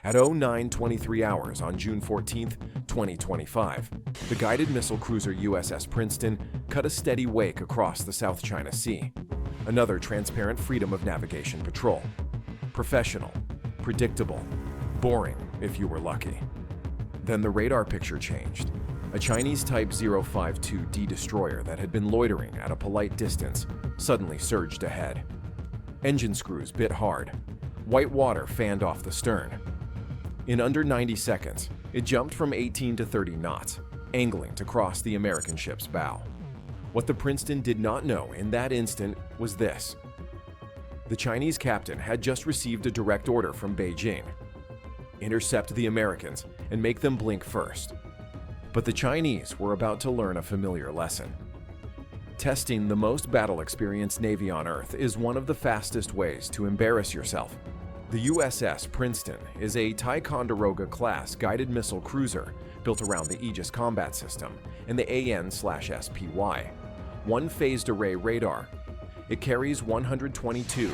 At 09:23 hours on June 14, 2025, the guided missile cruiser USS Princeton cut a steady wake across the South China Sea. Another transparent freedom of navigation patrol. Professional, predictable, boring if you were lucky. Then the radar picture changed. A Chinese Type 052D destroyer that had been loitering at a polite distance suddenly surged ahead. Engine screws bit hard. White water fanned off the stern. In under 90 seconds, it jumped from 18 to 30 knots, angling to cross the American ship's bow. What the Princeton did not know in that instant was this. The Chinese captain had just received a direct order from Beijing. Intercept the Americans and make them blink first. But the Chinese were about to learn a familiar lesson. Testing the most battle-experienced Navy on Earth is one of the fastest ways to embarrass yourself. The USS Princeton is a Ticonderoga-class guided missile cruiser built around the Aegis Combat System and the AN/SPY, one phased array radar. It carries 122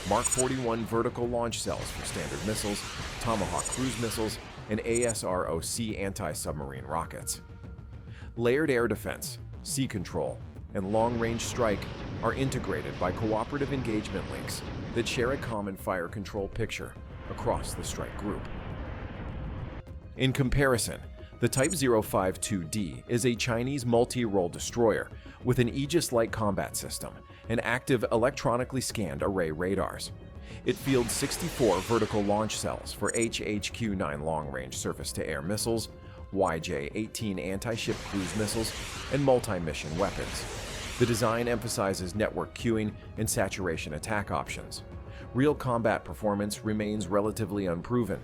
Mark 41 vertical launch cells for Standard missiles, Tomahawk cruise missiles, and ASROC anti-submarine rockets. Layered air defense, sea control, and long-range strike are integrated by cooperative engagement links that share a common fire control picture across the strike group. In comparison, the Type 052D is a Chinese multi-role destroyer with an Aegis-like combat system and active electronically scanned array radars. It fields 64 vertical launch cells for HHQ-9 long-range surface-to-air missiles, YJ-18 anti-ship cruise missiles, and multi-mission weapons. The design emphasizes network queuing and saturation attack options. Real combat performance remains relatively unproven.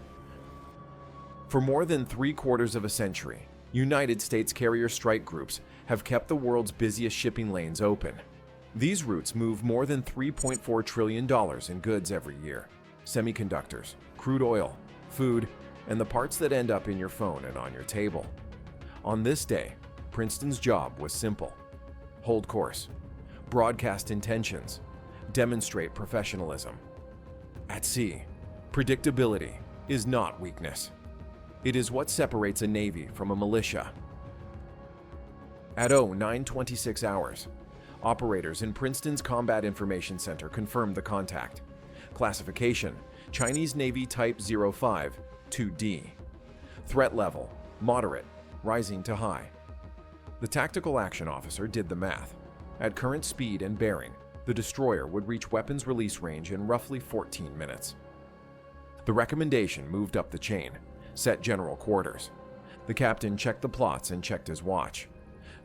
For more than 3/4 of a century, United States carrier strike groups have kept the world's busiest shipping lanes open. These routes move more than $3.4 trillion in goods every year: semiconductors, crude oil, food, and the parts that end up in your phone and on your table. On this day, Princeton's job was simple: hold course, broadcast intentions, demonstrate professionalism. At sea, predictability is not weakness. It is what separates a Navy from a militia. At 09:26 hours, operators in Princeton's Combat Information Center confirmed the contact. Classification: Chinese Navy Type 052D. Threat level: moderate, rising to high. The tactical action officer did the math. At current speed and bearing, the destroyer would reach weapons release range in roughly 14 minutes. The recommendation moved up the chain, set general quarters. The captain checked the plots and checked his watch.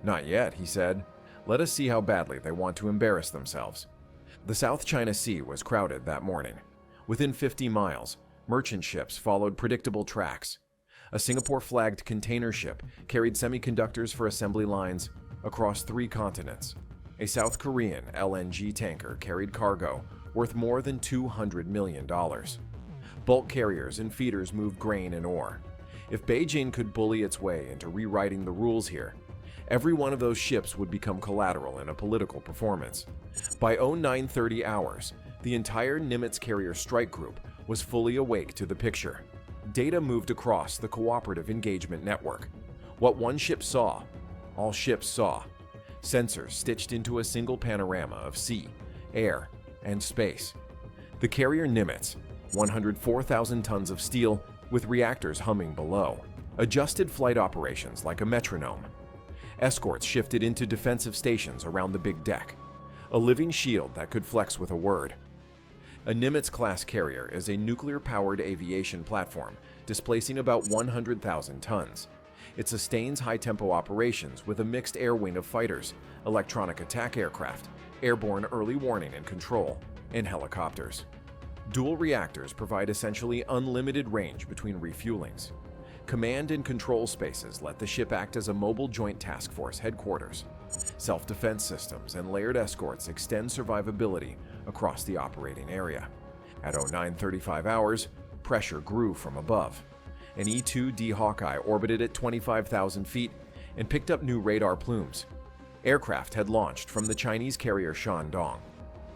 "Not yet," he said. "Let us see how badly they want to embarrass themselves." The South China Sea was crowded that morning. Within 50 miles, merchant ships followed predictable tracks. A Singapore-flagged container ship carried semiconductors for assembly lines across 3 continents. A South Korean LNG tanker carried cargo worth more than $200 million. Bulk carriers and feeders moved grain and ore. If Beijing could bully its way into rewriting the rules here, every one of those ships would become collateral in a political performance. By 09:30 hours, the entire Nimitz carrier strike group was fully awake to the picture. Data moved across the cooperative engagement network. What one ship saw, all ships saw. Sensors stitched into a single panorama of sea, air, and space. The carrier Nimitz, 104,000 tons of steel with reactors humming below, adjusted flight operations like a metronome. Escorts shifted into defensive stations around the big deck, a living shield that could flex with a word. A Nimitz-class carrier is a nuclear-powered aviation platform displacing about 100,000 tons. It sustains high-tempo operations with a mixed air wing of fighters, electronic attack aircraft, airborne early warning and control, and helicopters. Dual reactors provide essentially unlimited range between refuelings. Command and control spaces let the ship act as a mobile joint task force headquarters. Self-defense systems and layered escorts extend survivability across the operating area. At 09:35 hours, pressure grew from above. An E-2D Hawkeye orbited at 25,000 feet and picked up new radar plumes. Aircraft had launched from the Chinese carrier Shandong.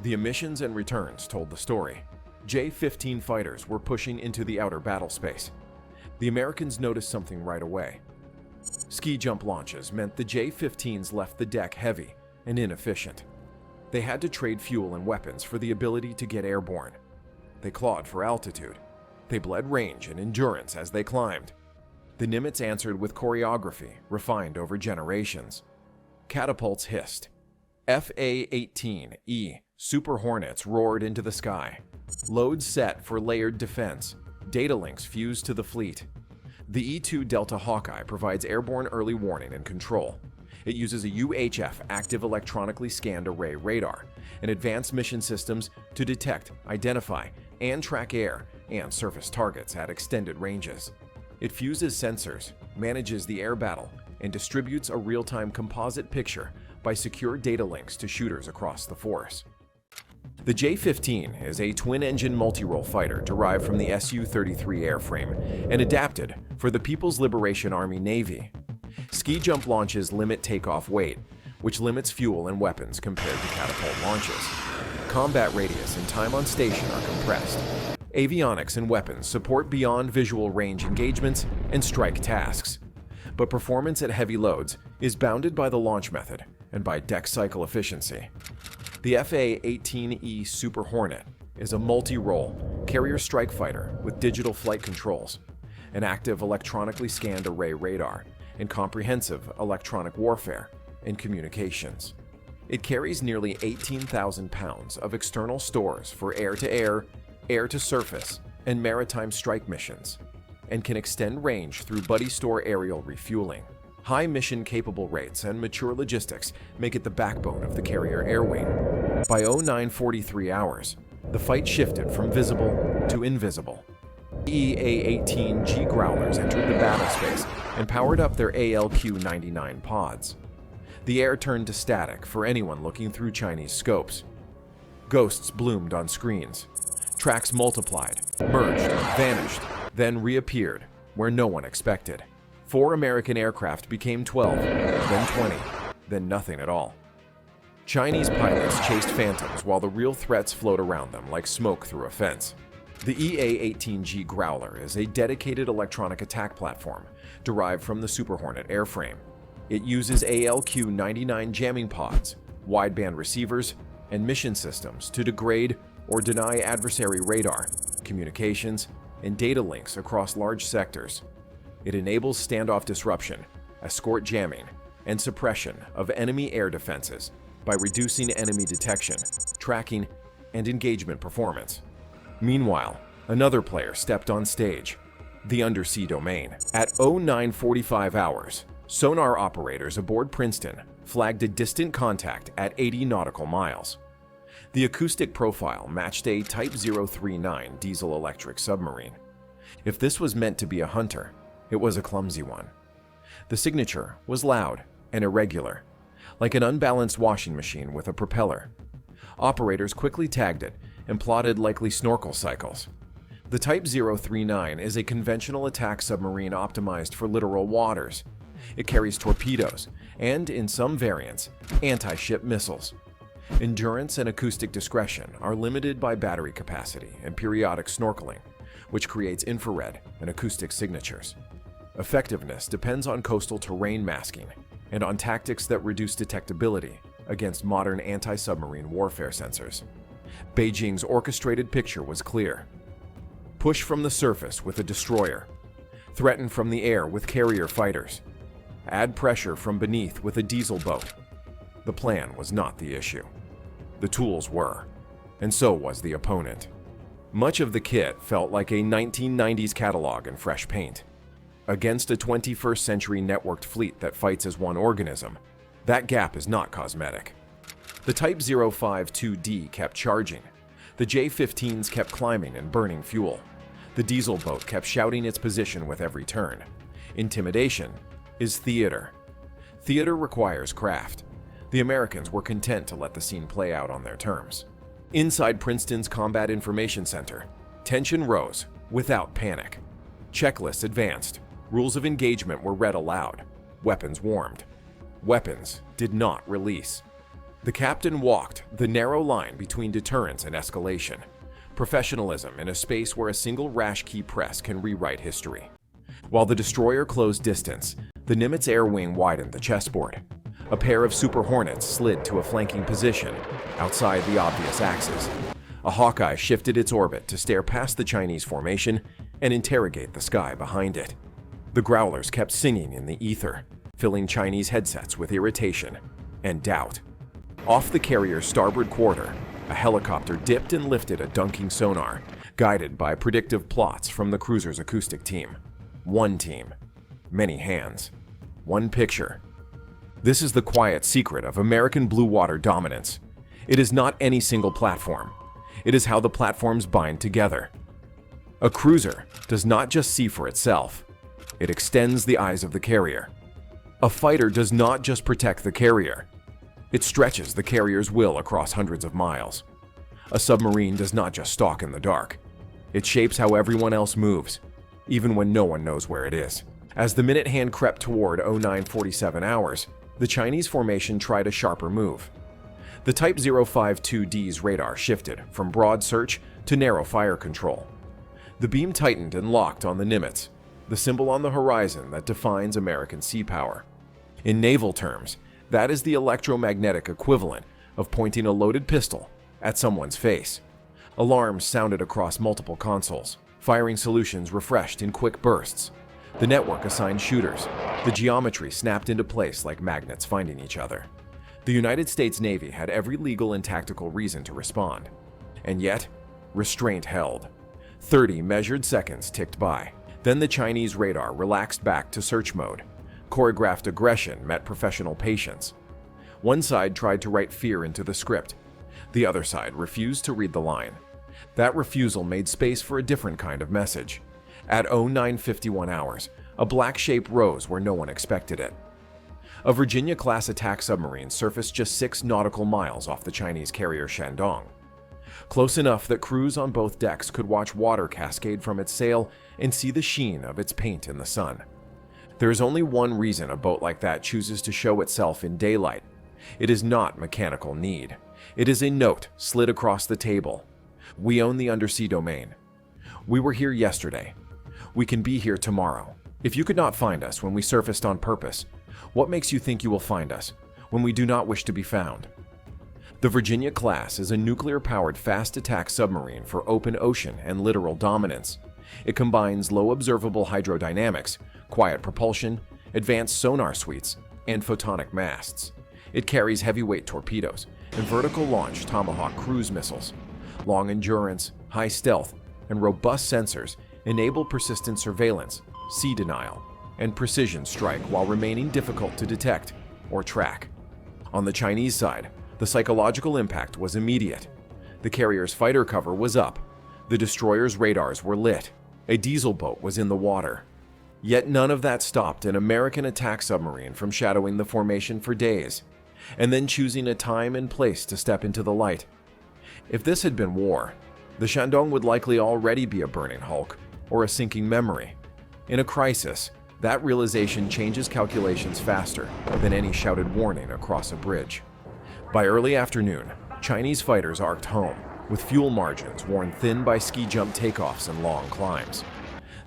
The emissions and returns told the story. J-15 fighters were pushing into the outer battle space. The Americans noticed something right away. Ski jump launches meant the J-15s left the deck heavy and inefficient. They had to trade fuel and weapons for the ability to get airborne. They clawed for altitude. They bled range and endurance as they climbed. The Nimitz answered with choreography refined over generations. Catapults hissed. FA-18E Super Hornets roared into the sky. Loads set for layered defense. Data links fused to the fleet. The E-2D Hawkeye provides airborne early warning and control. It uses a UHF active electronically scanned array radar and advanced mission systems to detect, identify, and track air and surface targets at extended ranges. It fuses sensors, manages the air battle, and distributes a real-time composite picture by secure data links to shooters across the force. The J-15 is a twin-engine multi-role fighter derived from the Su-33 airframe and adapted for the People's Liberation Army Navy. Ski jump launches limit takeoff weight, which limits fuel and weapons compared to catapult launches. Combat radius and time on station are compressed. Avionics and weapons support beyond visual range engagements and strike tasks. But performance at heavy loads is bounded by the launch method and by deck cycle efficiency. The FA-18E Super Hornet is a multi-role carrier strike fighter with digital flight controls, an active electronically scanned array radar, and comprehensive electronic warfare and communications. It carries nearly 18,000 pounds of external stores for air-to-air, air-to-surface, and maritime strike missions, and can extend range through buddy store aerial refueling. High mission-capable rates and mature logistics make it the backbone of the carrier air wing. By 0943 hours, the fight shifted from visible to invisible. EA-18G Growlers entered the battle space and powered up their ALQ-99 pods. The air turned to static for anyone looking through Chinese scopes. Ghosts bloomed on screens. Tracks multiplied, merged, vanished, then reappeared where no one expected. 4 American aircraft became 12, then 20, then nothing at all. Chinese pilots chased phantoms while the real threats flowed around them like smoke through a fence. The EA-18G Growler is a dedicated electronic attack platform derived from the Super Hornet airframe. It uses ALQ-99 jamming pods, wideband receivers, and mission systems to degrade or deny adversary radar, communications, and data links across large sectors. It enables standoff disruption, escort jamming, and suppression of enemy air defenses by reducing enemy detection, tracking, and engagement performance. Meanwhile, another player stepped on stage, the undersea domain. At 0945 hours, sonar operators aboard Princeton flagged a distant contact at 80 nautical miles. The acoustic profile matched a Type 039 diesel-electric submarine. If this was meant to be a hunter, it was a clumsy one. The signature was loud and irregular, like an unbalanced washing machine with a propeller. Operators quickly tagged it and plotted likely snorkel cycles. The Type 039 is a conventional attack submarine optimized for littoral waters. It carries torpedoes and, in some variants, anti-ship missiles. Endurance and acoustic discretion are limited by battery capacity and periodic snorkeling, which creates infrared and acoustic signatures. Effectiveness depends on coastal terrain masking and on tactics that reduce detectability against modern anti-submarine warfare sensors. Beijing's orchestrated picture was clear. Push from the surface with a destroyer. Threaten from the air with carrier fighters. Add pressure from beneath with a diesel boat. The plan was not the issue. The tools were, and so was the opponent. Much of the kit felt like a 1990s catalog in fresh paint. Against a 21st century networked fleet that fights as one organism, that gap is not cosmetic. The Type 052D kept charging. The J-15s kept climbing and burning fuel. The diesel boat kept shouting its position with every turn. Intimidation is theater. Theater requires craft. The Americans were content to let the scene play out on their terms. Inside Princeton's Combat Information Center, tension rose without panic. Checklists advanced. Rules of engagement were read aloud. Weapons warmed. Weapons did not release. The captain walked the narrow line between deterrence and escalation, Professionalism in a space where a single rash key press can rewrite history. While the destroyer closed distance, the Nimitz air wing widened the chessboard. A pair of Super Hornets slid to a flanking position outside the obvious axes. A Hawkeye shifted its orbit to stare past the Chinese formation and interrogate the sky behind it. The Growlers kept singing in the ether, filling Chinese headsets with irritation and doubt. Off the carrier's starboard quarter, a helicopter dipped and lifted a dunking sonar, guided by predictive plots from the cruiser's acoustic team. One team, many hands, one picture. This is the quiet secret of American blue water dominance. It is not any single platform. It is how the platforms bind together. A cruiser does not just see for itself. It extends the eyes of the carrier. A fighter does not just protect the carrier. It stretches the carrier's will across hundreds of miles. A submarine does not just stalk in the dark. It shapes how everyone else moves, even when no one knows where it is. As the minute hand crept toward 0947 hours, the Chinese formation tried a sharper move. The Type 052D's radar shifted from broad search to narrow fire control. The beam tightened and locked on the Nimitz, the symbol on the horizon that defines American sea power. In naval terms, that is the electromagnetic equivalent of pointing a loaded pistol at someone's face. Alarms sounded across multiple consoles, firing solutions refreshed in quick bursts. The network assigned shooters. The geometry snapped into place like magnets finding each other. The United States Navy had every legal and tactical reason to respond. And yet, restraint held. 30 measured seconds ticked by. Then the Chinese radar relaxed back to search mode. Choreographed aggression met professional patience. One side tried to write fear into the script. The other side refused to read the line. That refusal made space for a different kind of message. At 0951 hours, a black shape rose where no one expected it. A Virginia-class attack submarine surfaced just 6 nautical miles off the Chinese carrier Shandong. Close enough that crews on both decks could watch water cascade from its sail and see the sheen of its paint in the sun. There is only one reason a boat like that chooses to show itself in daylight. It is not mechanical need. It is a note slid across the table. We own the undersea domain. We were here yesterday. We can be here tomorrow. If you could not find us when we surfaced on purpose, what makes you think you will find us when we do not wish to be found? The Virginia class is a nuclear-powered fast attack submarine for open ocean and littoral dominance. It combines low observable hydrodynamics, quiet propulsion, advanced sonar suites, and photonic masts. It carries heavyweight torpedoes and vertical launch Tomahawk cruise missiles. Long endurance, high stealth, and robust sensors enable persistent surveillance, sea denial, and precision strike while remaining difficult to detect or track. On the Chinese side, the psychological impact was immediate. The carrier's fighter cover was up. The destroyer's radars were lit. A diesel boat was in the water. Yet none of that stopped an American attack submarine from shadowing the formation for days, and then choosing a time and place to step into the light. If this had been war, the Shandong would likely already be a burning hulk or a sinking memory. In a crisis, that realization changes calculations faster than any shouted warning across a bridge. By early afternoon, Chinese fighters arced home, with fuel margins worn thin by ski jump takeoffs and long climbs.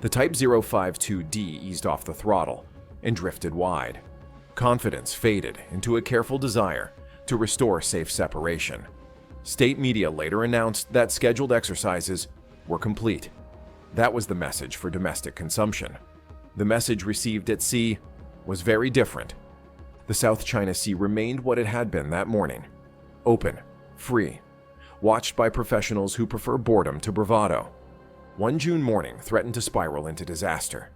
The Type 052D eased off the throttle and drifted wide. Confidence faded into a careful desire to restore safe separation. State media later announced that scheduled exercises were complete. That was the message for domestic consumption. The message received at sea was very different. The South China Sea remained what it had been that morning: open, free, watched by professionals who prefer boredom to bravado. One June morning threatened to spiral into disaster.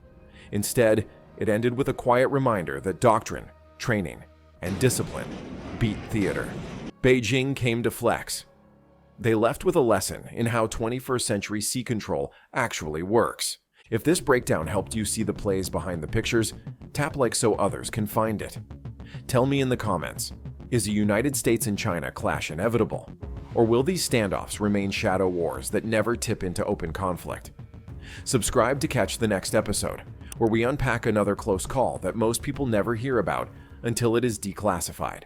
Instead, it ended with a quiet reminder that doctrine, training, and discipline beat theater. Beijing came to flex. They left with a lesson in how 21st century sea control actually works. If this breakdown helped you see the plays behind the pictures, tap like so others can find it. Tell me in the comments, is a United States and China clash inevitable? Or will these standoffs remain shadow wars that never tip into open conflict? Subscribe to catch the next episode, where we unpack another close call that most people never hear about until it is declassified.